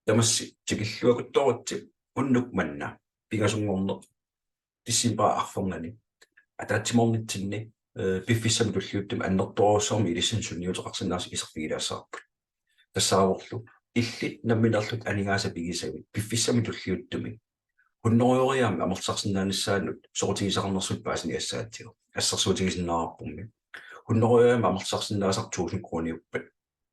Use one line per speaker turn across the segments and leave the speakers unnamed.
Tamassi tikilluakuttorutti unnuk manna pingasungorner tissimpaa arfornani ataatimornitsinni piffissami tulliuttum annertorussarmi ilissin sunniuteqarsinnaas iserfigilaassaarput тассааворлу илли намминерлут анигааса пигисавит пиффиссами туллиуттуми хуннериориаами амерсарсинааниссаанут соqutigisarnersut паасиниассаатиу ассерсуутигисиннаарпумми хуннериориаами амерсарсинаасартуусун крониуппат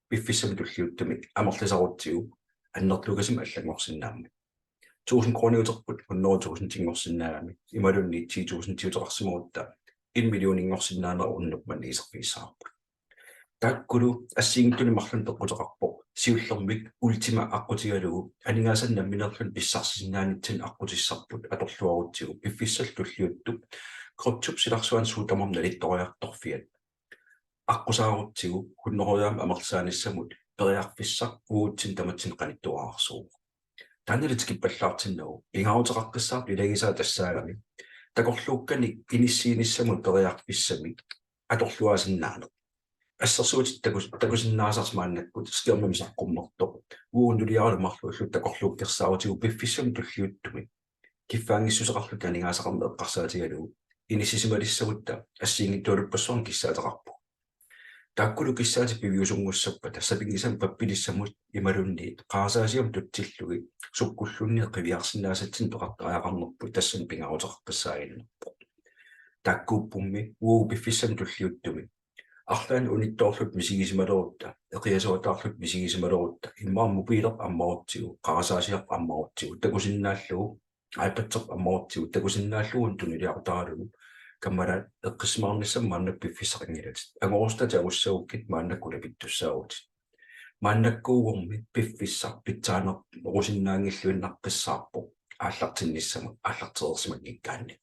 пиффиссами туллиуттуми амерлисарутсигу аннерлугасим аллагорсиннаамми 1000 крониутерпут хуннеритуусун тингорсиннаами ималунни 10000 тиутеқарсимуутта 1 миллион ингорсиннаанера уннукманни исерфигисаарпут таккулу ассиингтуни марлун пеққутеқарпо сиуллермик ультима аққутигалугу анигаасан намминерлун писсарсисиннаанитсин аққутиссарпут аторлуарутсигу пиффиссал туллиуттуп кроптуп силарсуан суутамам налитториарторфиат аққусаарутсигу хуннериаам амерлсааниссамут периарфиссақ уутсин таматсин қаниттуаарсуу танеритикиппаллаартиннагу ингаарутеқаққиссаап илагисаа тассаагами такорлууккани иниссииниссамут периарфиссами аторлуаасиннаанер ассерсуутит такусиннаасарсмааннаккут скиормами саққуммерто ууннулиаралумарлууллут такорлууккерсаавутигу пиффиссами туллиуттуми киффаангиссусеқарлут анигаасақарме эққарсаатигалугу инисисималиссагутта ассиингиттуулуппассуарн киссаатеқарпу таккулу киссаати пивиусунгуссаппа тассапингисам паппилиссамут ималунниит qaasаасиам туттиллуги суккуллунни қивиарсинаасатсин тоқартариақарнерпу тассан пингаарутеқаққиссаагиннерпу таккууппумми уу пиффиссами туллиуттуми арлаан унитторлут мисигисималерутта эқиасуатаарлут мисигисималерутта иммаа мобилер аммаортигу qaasаасиақ аммаортигу такусиннааллугу айпатсеқ аммаортигу такусиннааллугун тунилиартаалугу каммара эққисмаарниссам мааннак пиффисақингилат агоорстата агуссаууккит мааннаккула питтуссаагут мааннаккуугорми пиффиссар питсаанер русиннаангиллуиннаққиссаарпо ааллартинниссама ааллартерерсимак иккаанни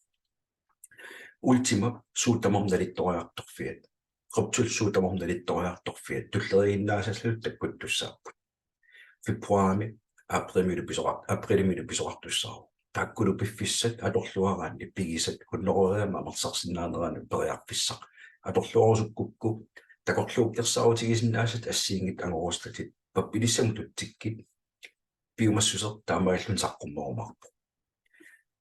ультима суутамам налитториарторфиат qoptulsuutamam налитториарторфиат туллерииннаасаллут таккуттуссаарпут фебруари априлимилу писоqartussaaru таккулу пиффиссат аторлуараанни пигисат хуннериаама амерсарсиннаанераани периарфиссақ аторлуарусуккукку такорлууккерсаавутигисиннаасат ассиингит ангорустатит паппилиссаму туттиккит пиумассусер таамааллун саққуммоормарпу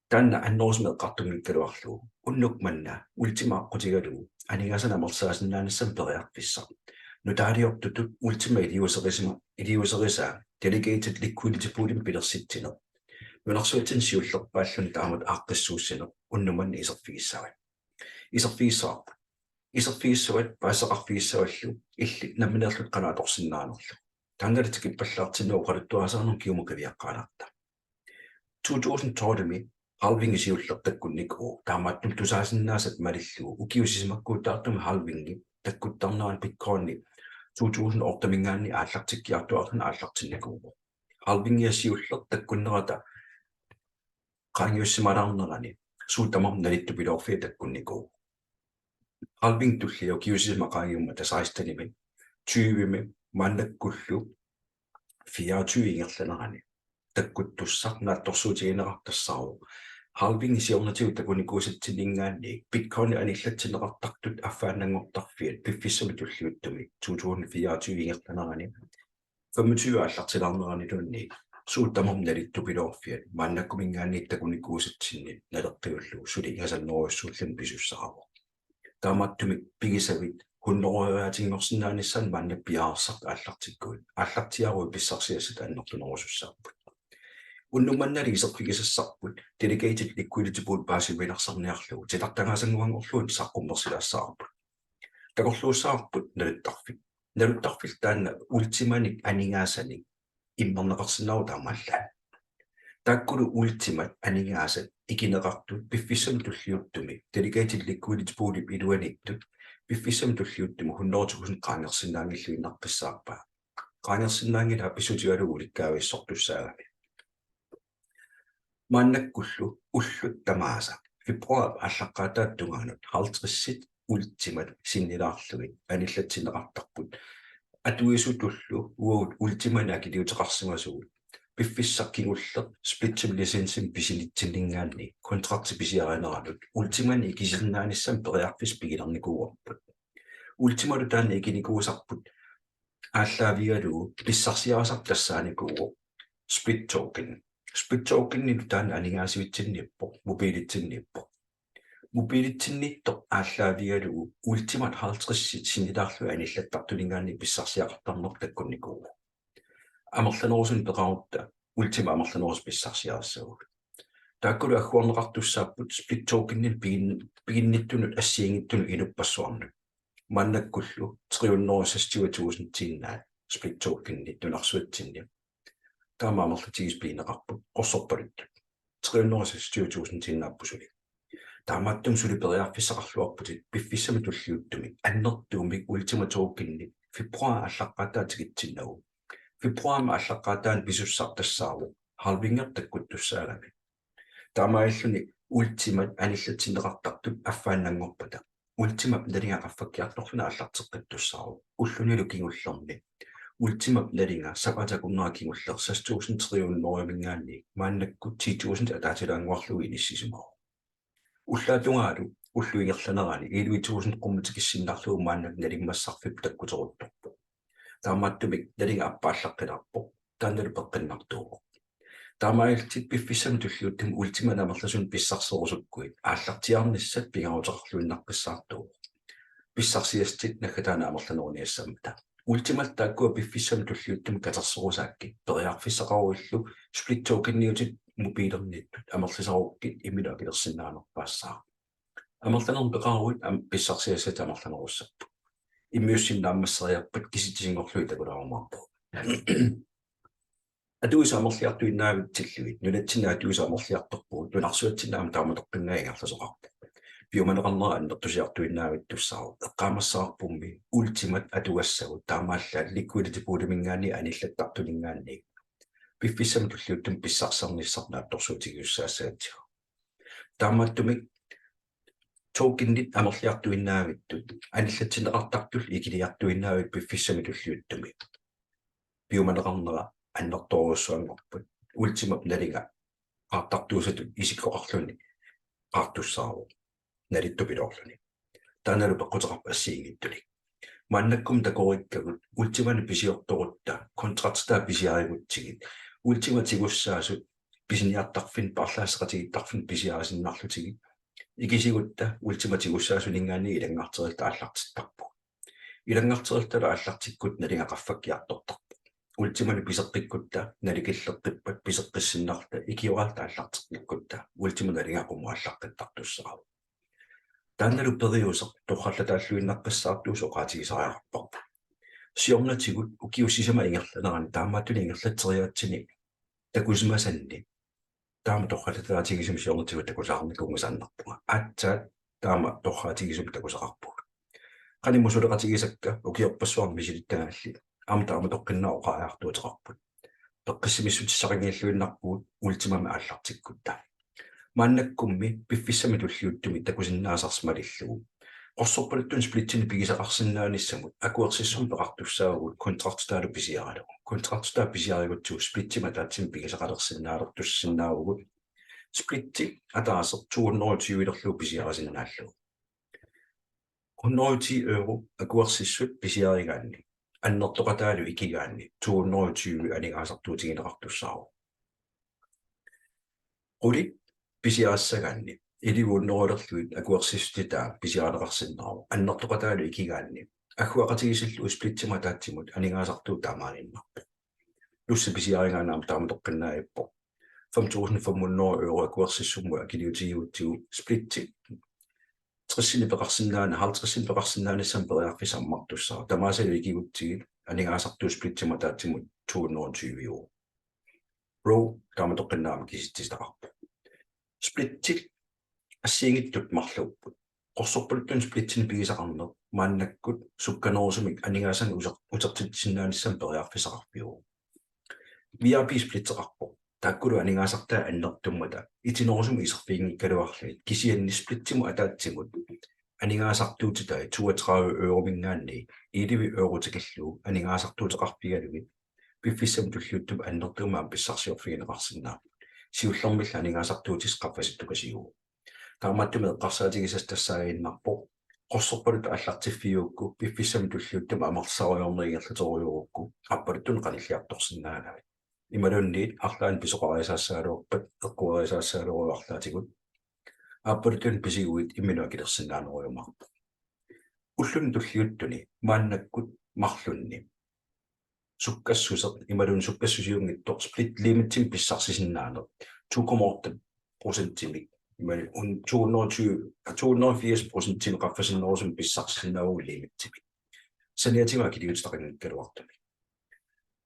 танна аннерусумеққартумиккалуарлугу уннук манна ультимааққутигалугу анигаасан амерсаасиннааниссам периарфиссақ нутаалиортутут ультима илиусериsaa delegated liquidity poolim пилерситсинер нунарсуутин сиуллерпааллун таамат ааққиссууссинер уннуманни исерфигисаап паасеқарфигиссаваллу илли намминерлут канааторсиннаанерлу тангалитикиппаллаартиннуу Oqaluttuarisaanermi kiumukavиаққааларта 2012 halvingisiullертаккуннику таамааттум тусаасиннаасат малиллугу укиусисимаккуутаартуми halvingip таккуттарнеран bitcoinни 2000 ортамингаанни ааллартиккиартуарлуна ааллартинникуугу halvingisiullертаккуннерата qaangiussimalаарнерани суутамам налиттупилоорфиа таккунникуугу halving туллиу киусисимақаангиумма тасаисталими 20ми маннаккуллу 24 ингерланерани таккуттуссар наатторсуутигинеқартассаару halving isiornatiu takunikkuusatsinningaanni bitcoin anillатсинеқартартут аффааннангортарфиат пиффиссами туллиуттуми 2024 ингерланерани 25 ааллартилаарнерани лунни суутамам налиттупилоорфиат мааннаккумингаанни такуниккуусатсинни налеққиуллу сулигасаннеруйуссууллан писуссааво таамааттумик пигисавит хуннериаатингорсинааниссaan маанна пиаарсарт ааллартиккуит ааллартиаруи писсарсиассат аннертунерусуссааппут уннуманнали исерфигисассарпут delegated liquidity pool паасивиларсарниарлугу тилартангаасангуангорлуут саққуммерсилаассаарпут такорлууссаарпут налуттарфил таанна ультиманик анигаасаник иммернеқарсинаару таамаалла таккулу ультимат анигаасат икинеқартут пиффиссам туллиуттуми delegated liquidity pool илуаниттут пиффиссам туллиуттуми 100,000 qaangersinnaangilluinнарписсаарпа qaangersinnaangila писутигалугу ликкаависсортуссаагами мааннаккуллу уллут тамааса фебруар аллаққаатааттунгаанут халтриссит ультимат синнилаарлугит аниллатсинеқартарпут атуисутуллу уут ультимана килиутеқарсимасугут пиффиссақкигуллер сплитсим лисенсим писинитсиннингаанни контракти писиарианеранут ультимани икисиннааниссам периарфис пигилерникууарпут ультималу таанна икиникуусарпут ааллаавигалу писсарсиарасартассааникуу split token нилутаан анингаасивитсинниппо мобилитсинниппо мобилитсиннитто ааллаавигалу ultimat 50 синилаарлу аниллаттартулингаанни писсарсиақартарнер таккунникуу амерланерусун пеқарутта ultima амерланерус писсарсиарассагу тааккулу аггуарнеқартуссааппут split token-нил пигинниттунут ассиингиттуну инуппассуарну маннаккуллу 360,000 тиннаа split token-ни тунарсуатсинни таамаамерлатигис пиинеқарпут қорсорпалут 360,000 тиннааппусули таамааттум сули периарфиссақарлуарпутит пиффиссами туллиуттуми аннертуумик ultima token-ни фебруар аллаққатаатигитсиннагу фебруарма аллаққатаан писуссартассаару halvingip таккуттуссаалами таамаиллуни ultimat аниллатсинеқартартут аффааннангорпата ultimat налингақаффаккиарторлуна аллартеққаттуссаару уллунилу кингуллерни ultimat налинга сапатакуннера кингуллерсас 1300 мааннакку 10,000 атаатилаангуарлуги иниссисимаа уллаатунгаалу уллуигерланерани 11,000 qummatикиссиннарлугу мааннак налингмассарфип таккутерутторпу таамааттумик налинга аппааллаққиларпо таанналу пеққиннартуупо таамаилтит пиффиссами туллиуттум ultima намерласун писсарсерусуккуит ааллартиарниссат пингаарутеқарлуиннарписсаартуу писсарсиастит накатаана амерланеруниассаммата ultimat тааккуа пиффиссами туллиуттум катерсерусаакки периарфиссақаруиллу split token-ниутит мобилерниттут амерлисаруккит иммилакилерсиннаанерпаассаа амерланерун пеқаруит писсарсиассат амерланеруссаппу иммиуссиннааммассериарпат киситисингорлуи такулаарумаарпу адуис амерлиартуиннаавитсиллуит нулатсинаа адуис амерлиарторпуут нунарсуатсинаама тааматоққингаингарласоқарпу пиуманеқарнера аннертусиартуиннаавиттуссаару эққаамассаарпумми ultimat атуассагу таамааллаа liquidity пулимингаани аниллаттартулингаанни пиффиссами туллиуттум писсарсарниссарнаатторсуутигиуссаассаатсиу таамааттумик token-нит амерлиартуиннаавиттут аниллатсинеқартартул икилиартуиннаавит пиффиссами туллиуттуми пиуманеқарнера аннерторуссуангорпут ultimat налинга аартартуусатут исиккоқарлуни аартуссаару налиттупилоорлуни тааналу пеққутеқарпа ассиингиттули мааннаккум такориккагут ultimani писиорторутта контрактаа писиаригутсигит ultimatигуссаасут писиниартарфин парлаасеқатигиттарфин писиарисиннарлутигит игисигутта ultimatигуссаасулингаани илангаартерилта ааллартиттарпу илангаартерилтала ааллартиккут налингақаффаккиартортарпу ultimani писеққиккутта наликиллеққиппат писеққиссиннарта икиоралта ааллартеққиккутта ultima налингақумуаллаққиттартуссаару таанналу периусеқ торхаллатааллуиннарпассаартуус оqaатигисариарпарпу сиорнатигут укиуссисама ингерланерани таамааттуни ингерлатсериаатсини такусмасанни таама торхаллатаатигисум сиорнатигут такусаарникунгасааннарпуга аатсаат таама торхаатигисум такусеқарпуг qaнимусулеқатигисакка укиорпассуарми мисилиттагаалли аама таама тоққиннаа оqaаартуутеқарпут пеққиссимиссутиссақингиаллуиннарпуут ultimama ааллартиккутта мааннаккумми пиффиссами туллиуттуми такусиннаасарсмалиллугу qorsorpaluttun splittini pigisaqarsinnaanissamut akuerсиссум пеқартуссаагут контрактстаалу писиаралу контрактстаа писиаригутсуу splittима таатсим пигисақалерсиннаалертуссиннаавгут splitti атаасер 220 илерлуу писиарасиннааллу 110 euro akuerсиссут писиаригаанни аннертоқатаалу икигаанни 220 анигаасартуутигинеқартуссаару quli писиаассагаанни илиууннерулерлуит акуерсиститаа писиаалеқарсиннаару аннертоқатаалу икигаанни аггуақатигисиллу сплиттима таатсимут анигаасартуу таамааниннарпу лусса писиарингаanaam тааматоққиннааппо 5,500 euro акуерсиссумму акилиутигиутсигу сплитти 60 пеқарсиннаана 50 пеқарсиннааниссам периарфисармартуссаа тамаасалу икигутсигит анигаасартуу сплиттима таатсимут 220 euro ро тааматоққиннаама киситтистақарпу splitti ассиингиттут марлууппут qorsorpaluttun splittini pigisaqarner maannakkut suqqanerusumik aningaasang usertitsinnaanissam periarfisaqarpiu VIP splitteqarpo taakkulu aningaasartaa annertummata itinerusum iserfiingikkaluarluit kisianni splittimu ataatsimut aningaasartuutitai 32 euro mingaanni 11 euro tikillu aningaasartuuteqarpigalugit piffissam tulliuttum annertuumaam pissarsiorfigineqarsinnaa siullermilla aningaasartuutis qaffasittukasigu таамааттуми эққарсаатигисас тассаагииннарпо qosorpalut allartiffiuukku piffissam tulluuttam amarsaariornerigerlutoriuruukku appalittun qanilliartorsinnaanavit imalunniit arlaan pisoqartarissaaluorpat eqquarisaassaaluoruarlaatigut appalittun pisiguit imminuakilersinnaaneruumarpu ullun tulliuttuni maannakkut marlunni sukkassuseq imalun sukkassusiungittor split limitim pissarsisinnaaner 2,8% un 280% qaffasinnarusum pissarsinnaavuliimittimi saniatimaa kiliutstaqinnikkaluartumi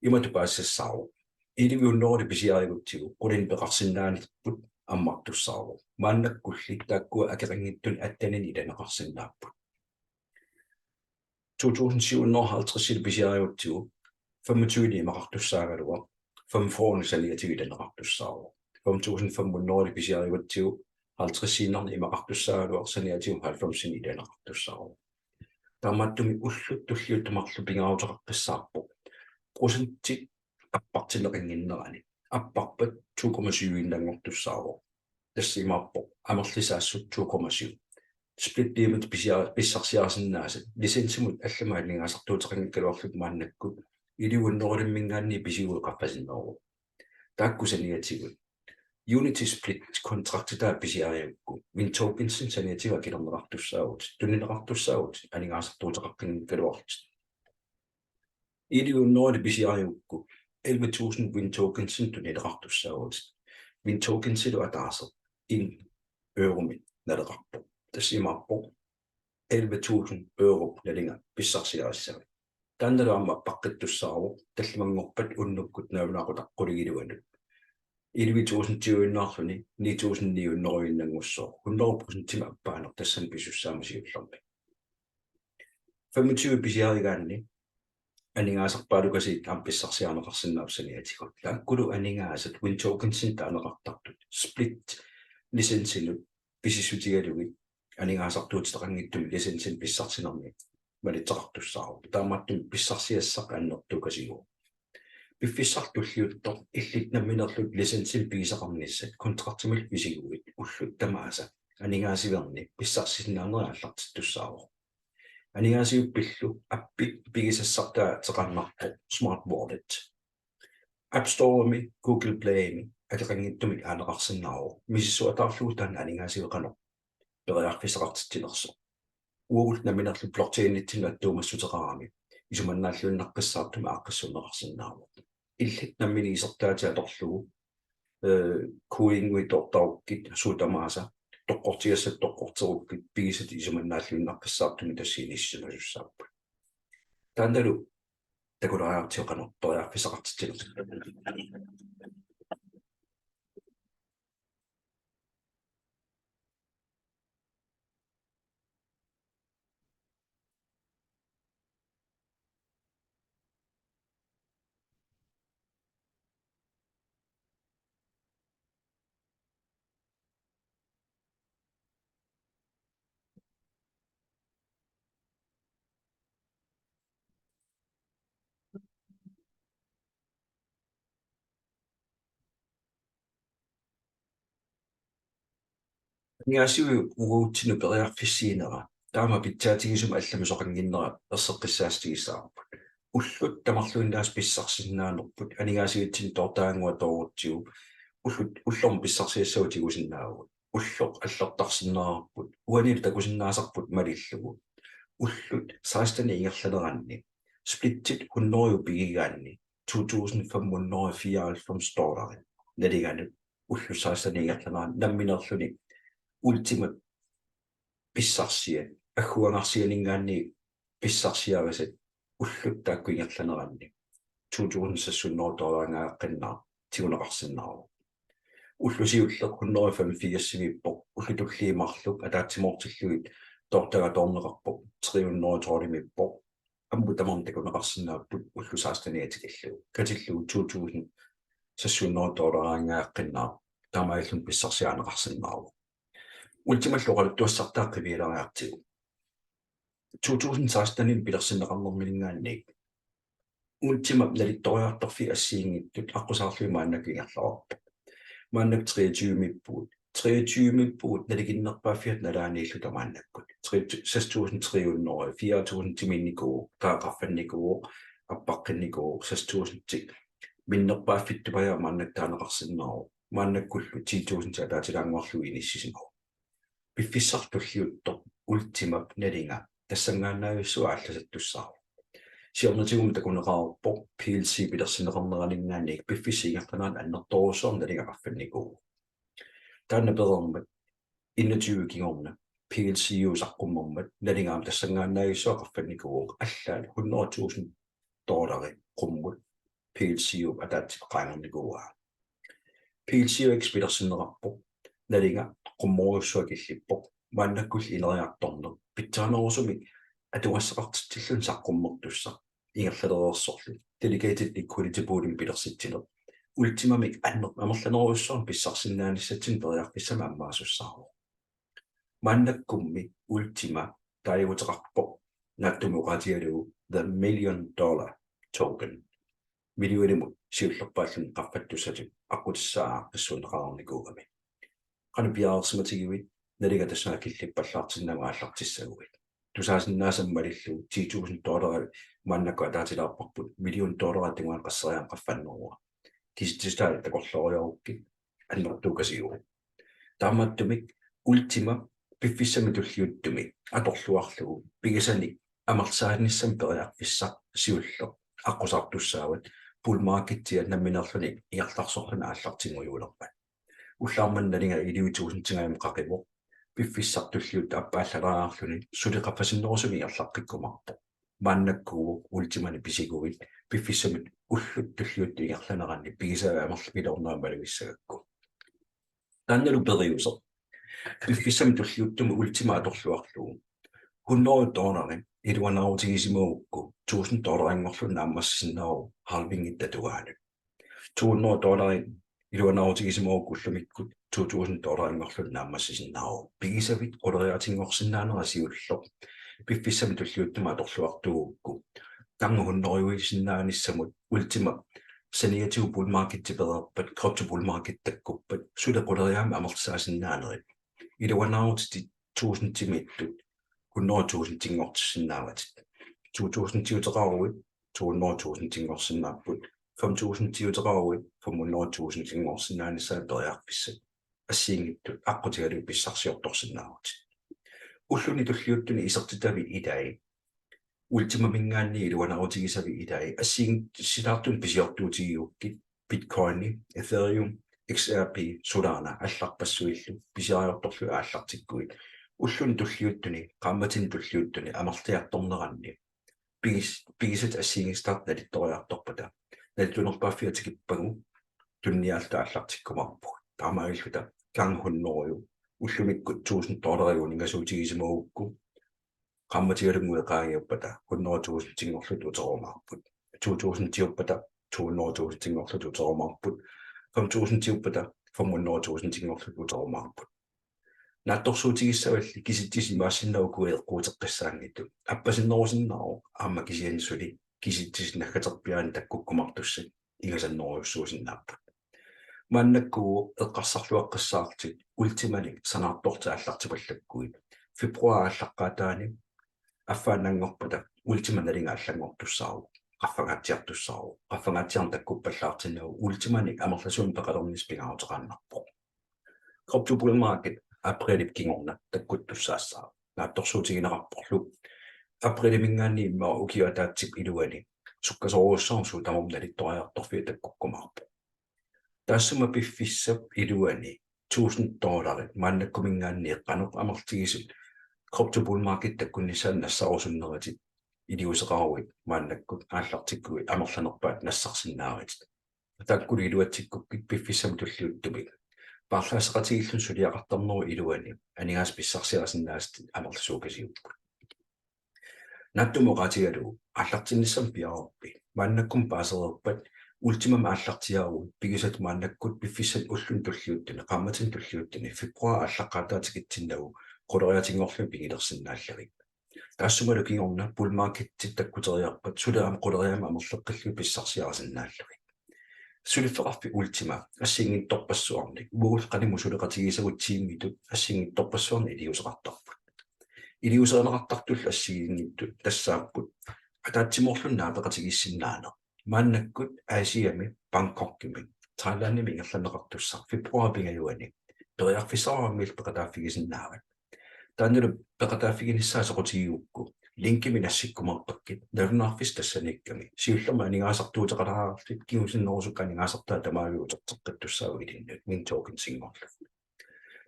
imatu paassissaaru iliviunneruli pisiariguttigu qulin peqarsinnaanipput ammartussaaru maannakkulli taakkua akeqangittun attanin ilaneqarsinnaapput 2057 pisiariguttigu 25 maqartussaagaluaq 45 saniatigilaneqartussaaru 5500 pisiariguttigu 50 imaqartussaaluaq saniatium 90 ilaneqartussaaru tamattumi ulluttulluttumarlu pingaruteqaqqissaarpo prosentit appartileqinginnerani apparpat 2,7 innangortussaaru tassimaarpo amerlisaassut 2,7 split limit pissarsiarsinnaasa lisensimut allamaanningaasartuuteqangikkaluarlut maannakkut iliuunnerulimmingaanni pisigu qaffasinnaaru taakkusaniatigut unity split contractita pisiariukku min tokensin saniatiga kilerneqartussaavut tunnineqartussaavut aningaasartuuteqaqqingikkaluarlut iliuunneruli pisiariukku 11,000 win tokensin tunnineqartussaavut min tokensilu ataaser in euromit naleqarpo tassimaarpo 11,000 euro nalinga pissarsiarissavit taannaluamma paqqittussaaru tallimangorpat unnukkut naalunaaqutaqquligiluanut 11,000 tiuinnaarluni 9,000 niunneruinnangussoo 100% appaaner tassan pisussaamasiullermi 25 pisiarigaanni aningaasarpaalukasiit ampissarsiarneqarsinnaapsaniatigut taakkulu aningaasat win tokensin taaneqartartut split lisensilut pisissutigalugit aningaasartuutitaqanngittum lisensin pissarsinermi malitteqartussaaru taammattum pissarsiassaq annertukasigu piffissartulliuttor illitnamminerlut lisensin pigisaqarnissat kontraktimil pisiguit ullut tamaasa aningaasiverni pissarsisinnaaneriallartittussaaru aningaasiuppillu appi pigisassartaa teqannarpo smart wallet app storemi google playmi akeqanngittumik aaneqarsinnaaru misissuataarluutaan aningaasiveqanoq periarfisaqartittilerso uugul naminerlu blockchain-ittinnaattuumassuteraami isumannaalluinnarqissaartuma aaqqissuneqarsinnaaru illit nammini isertaatiatorlugu kuinguitortarukkit suutamaasa toqqortigassat toqqorterukkit pigisat isumannaalluinnarqissaartumi tassiinissunasussaappu taandalu takularaartioqanoq periarfisaqartittilerso Niasiu uutinu periarfissiinera taama pitsaatigisum allamisoqanginnera erseqqissaastigissaarput ullut tamarluinnaas pissarsinnaanerput aningaasiutsin toortaangua toorutigu ullut ullorm pissarsiassautigusиннaagut ulloq allertarsinnerarput uanil takusinnaasarput malillugu ullut saastani ingerlaneranni splittit hunnoriu pigigaanni $2,594 naliganu ullu saastani ingerlaneran namminerluni ultimate pissarsia agguangarsianingaanni pissarsiagasat ulluttaakkuingerlaneranni $2,600 tiguneqarsinnaaru ullusiulleq 185 ullutulliimarluk ataatimortillugit toortagaq $330 ammutamarntakuneqarsinnaapput ullusaastaniatikillugu katillugu $2,600 taamaillun pissarsiaaneqarsinnaaru ultimallu oqaluttuassartaaqqimiilariartigu 2016 pilersinneqarnermilingaanniik ultima nalittoriartorfi assiingittut aqusaarlui maannakingerlarorpa maannak 23 mippuut 23 naliginnerpaafiat nalaaniillu tamaannakkut 6300 4000 timinnikuu taaqarfannikuu аппаққинникуу 6000 миннерпааффиттупая мааннактаанеқарсиннаару мааннаккуллу 10000 таатилаангуарлу иниссисимау пиффиссартуллиутто ультимап налинга тассангаанаависсуа алласаттуссаару сиорнатигум такунеқарпо PLC пилерсинеқарнеранингааник пиффиссигартанаан аннерторуссуар налингақарфанникуу тааннаперермат 21 кingorna PLCU саққуммермат налингаам тассангаанаависсуа қарфанникуу аллаали $100,000 qummut PLCU ataattipeqaangernikua PLCU expedersinnerarpo nalinga qummorussuakillippo maannakkull ineriartorner Pitaanerusumik atuassaqartitillun saqqummertussa ingerlalerersorlu delegated liquidity pooling pilersittiler ultimamik amerlanerussuar pissarsinnaanissatin periarpissama ammaasussaarlu maannakkummi ultima taivuteqarpo nattumuqatialugu the $1 million token miljoonimut siullerpaallun qarfattussati aqutissaa qissuuneqararnikuugami qanu piareersarfigisinnaaviuk naliga tassaakillippallaartinnaga allartissaguvit tusaasinnaassammalillu $10,000 maannakku ataatilaarparput $1 million tinguan qasseriaan qaffannerua kisittistaali taqorloriarukki annertuukasiugu taamaatsumik ultima piffissamitulliuttumi atorluarlugu pigisanik amerlisarnissam periarpissa siullo aqusartussaavat pulmarkittia namminerluni iarlarsorluna allartingujuulerpat уллаарман налинга iliuuseqarnanga qaqivo piffissartulliut appaallaraarluni suleqatissarsiorpunga iarlaqqikkumarpo maannakkugu ultimani pisiguvit piffissamit ullut tulliut iarlaneranni pigisavit amerlipilornaamaluissagakku taannalu periuser piffissamit tulliuttumi ultima atorluarlugu $100 iluanaarutigisimauukku $1,000 ammassinnaaru halvingip tatuaanu $200 iluanaarutigisimauukkullumikku $2,000 ammassinnaaru pigisavit qoleriatingorsinnaanera piffissamit tulliuttuma atorluartuukku tangu $100 ultima saniatiu pulmarkittipererpat krotupulmarkittakkupat suleqoleriaama amerlisaasinnaaneri iluanaarutiti 1000 timittut $100,000 tingortissinnaavat 2,000 tiuteqaruit 200,000 tingorsinnaarput 5,000 tiuteqaruit 500,000 tingorsinnaanissai periarpissat ассиингиттут аққутигалу писсарсиорторсинааруут уллуни туллиуттуни исертитави илаи ультимамингаанни илуанарутигисави илаи ассиин силаартун писиортуутигиукки биткоини эфериум XRP Solana алларпассуиллу писариорторлу ааллартиккуит уллуни туллиуттуни QAAMMATIN туллиуттуни амерлиарторнеранни пигисат ассиингистарт налитториарторпата налитунерпааффиатикиппагу тунниаалта ааллартиккумарпу таамаиллута кангхуннериу уллумиккут $1,000 унингасуутигисимауукку QAAMMATIгалунгуеқаагиуппата $100,000 тингорлут утеромаарпут 2,000 тиуппата $200,000 тингорлут утеромаарпут 5,000 тиуппата $500,000 тингорлут утеромаарпут наатторсуутигиссавалли киситтисимаассиннаугуеэққуутеққиссаангитту аппасиннерусиннаару аама кисиансули киситтисиннаггатарпиаани таккуккумартуссат игасаннеруйуссуусиннааппут мааннаккуу эққарсарлуаққиссаартит ультиманик санаартторта аллартипаллаккуит фебруар аллаққаатаани аффаанангорпата ультиманалинга аллангортуссаару qaffagaatiartussaaru takkuppallаарtinnagu ultimanik amerlasuun peqalornis pingaruteqaannarpo kroptupulmarket aprelip kingorna takkuttussaassaaru naattorsuutiginerarporlu aprelimingaanni imma ukiataatip iluani sukkasoruussaarsu tamum nalittoriartorfia takkukkumarpo taassuma piffissap iluani $1,000 maannakkumingaanni qanoq amertigisut kroptupulmarket takkunnisaan nassarusunnerati iliuuseqarnanga maannakkut aallartikkuit amerlanerpaat nassarsinnaarit taakkuliluatikkukkit piffissam tulliuttumik paarlaaseqatigillun suliaqartarneru iluani aningaas pissarsiarasinnaasti amerlisuukasiukku nattumoqatigalu аллартиннссам пиарорпи мааннаккум паасерерпат ультимам ааллартиару пигисат мааннаккут пиффиссат уллун tulliuttuni QAAMMATIN tulliuttuni фебруар аллаққаатаатикитсиннагу qoleriatingorlu pigilерсиннааллавик таассумалу кingorna пулмаркеттит таккутериарпат сулеам qoleriama амерлеққиллу писсарсиарасиннааллавик Suleqarfi ultima assingittorpassuarnik uugulqanimu suleqatigisavuttiimmitut assingittorpassuarni iliuuseqartarput iliuuseqarnaqartartulla assiginnittut tassaapput ataatimorlunnaa peqatigissinnaana maannakkut aasiami Bangkokkimi Thailandimi ingerlaneqartussar februaripingajuani periarfisaraammiil peqataaffigisinnaavak taanulu peqataaffiginissaa Soqutigiukku linkimi nassikkumarpakkit nalunarfis tassanikkami siullama aningaasartuuteqalaartit kiusinnerusukka aningaasartaa tamaaluuterteqqattussaagu ilinnut mintalkin singorlu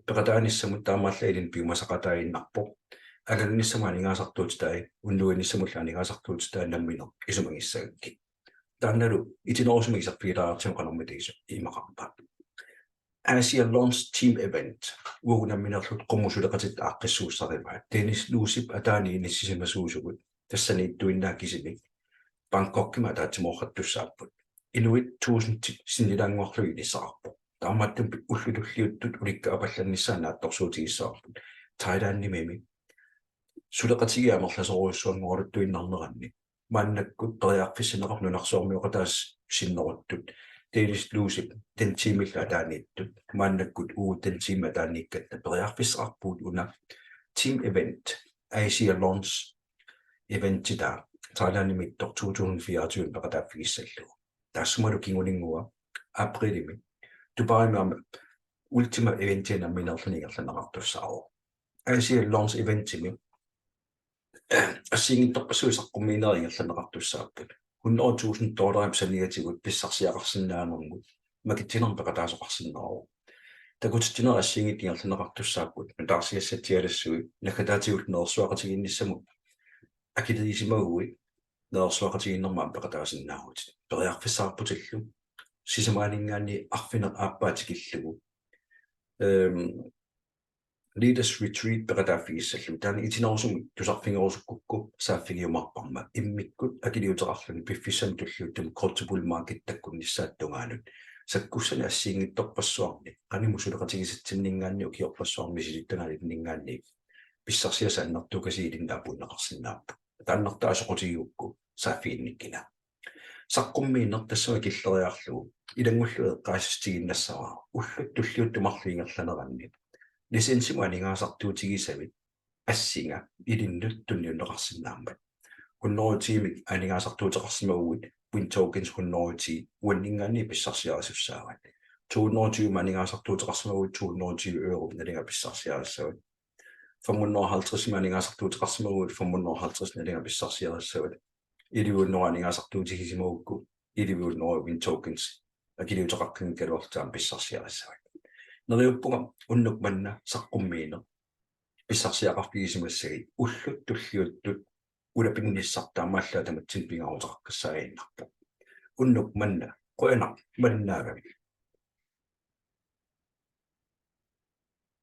peqataanissamut taamaallalin piumasaqataainnarpo alanissama aningaasartuutitai unnuinissamulla aningaasartuutitai namminer isumangissagakki taannalu Annerusumik isarpiilaartimeqanermitiisu imaqarpa Asia launch team event uunamminerlut qumusuleqatit aaqqissuussarivaat tennisluusip ataani inissisimasuusugut tassaniittuinnaakisimi Bangkokkima ataatimorrattussaapput Inuit 1000 sinnilaanguarlugi nissaqarpo taammaattum ullutulliuttut ulikka apallannissaa naattorsuutigissaarput Thailandimimi suleqatigiamerlasoruussuanngorluttuinnarneranni maannakkut periarfissinneqarnunarsoormiuqataas sinneruttut tennisluusip tensiimilla ataaniittut maannakkut tensiima ataaniikkatta periarfissaqarpuut una team event Asia launch eventita Thailandimittor 2024 peqataaffigissallugu taassumalu kinguningua aprilimi tuparimama ultima eventina minerlanigerlaneqartussaaru Asia launch eventimi assingittorpassuisaqqumiineringerlaneqartussaapput $100,000 sanigatigut pissarsiaqarsinnaanermut makittinerm peqataasoqarsinneru takutittinera assingittingerlaneqartussaapput taarsigassatialassui nakataatigut neersuaqatiginnissamut akilisimaguit neersuaqatiginnermaam peqataasinnaarut periarfissaarputillu sisamaaningaanni arfiner aappaatikillugu leaders retreat peqataaffigissallu taani Annerusumik tusarfingerusukkukku saaffigiumarparma immikkut akiliuteqarluni piffissam tulluuttum multiple market takkunnissaattungaanut sakkussani assiingittorpassuarni qanimu suleqatigisatsinningaanni ukiorpassuarmi sisittanaalitningaanni pissarsiasaannertukasiilinnaappunneqarsinnaappu taannertaa Soqutigiukku saaffiinnikkina saqqummiinnertassama killeriarlugu ilangullu eqqaasistiginnassara ullut tulliuttumarliingerlaneranni lisensimu aningaasartuutigisavit assinga ilinnut tunniunneqarsinnaammat hunnorutiimik aningaasartuuteqarsimaguit win tokens hunnoruti uanningaanni pissarsiarasussaavat 220 aningaasartuuteqarsimaguit 220 euro nalinga pissarsiarassavat 550 aningaasartuuteqarsimaguit 550 nalinga pissarsiarassavat iliuunnera aningaasartuutigisimagukku iliuunnera win tokens akiliuteqarkingkaluartaam pissarsiarassavat neriuppunga unnuk manna saqqummiiner pissarsiaqarpigisimassagi ullut tulliuttut ulapingnissartaamaallaa tamatsin pingaruteqakkassaainnarpu unnuk manna qoyanaq mannaagami